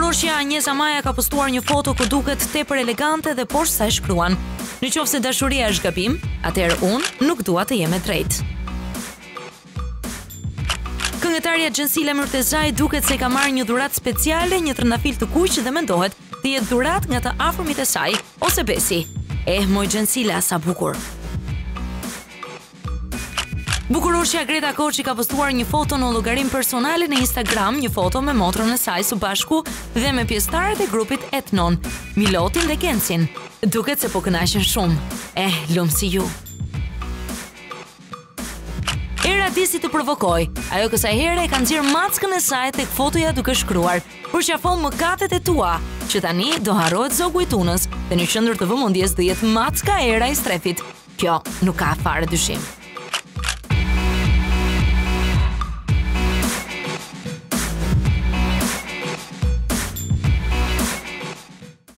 Bukuroshja Agnesa Maja ka postuar një foto ku duket tepër elegante dhe poshtë saj shkruan: "Nëse dashuria është gabim, atëherë unë nuk dua të jem e drejtë." Këngëtarja Xhensile Murtezaj duket se ka marrë një dhuratë speciale, një trëndafil të kuq dhe mendohet të jetë dhuratë nga të afërmit e saj ose besi. Moj Xhensile, sa bukur. Bukuroshja Greta Koçi ka postuar një foto në llogarin personale në Instagram, një foto me motrën e saj së bashku dhe me pjesëtarët e grupit Etnon, Milotin dhe Kencin. Duket se po kënaqen shumë. Lumë si ju. Era disi të provokoj. Ajo kësaj here e ka nxjerr mackën e saj tek fotoja duke shkruar: "Përqafon mëkatet e tua, që tani do harrohet zogu i tunës dhe në qendër të vëmendjes do jetë macka era i strefit." Kjo nuk ka fare dyshim.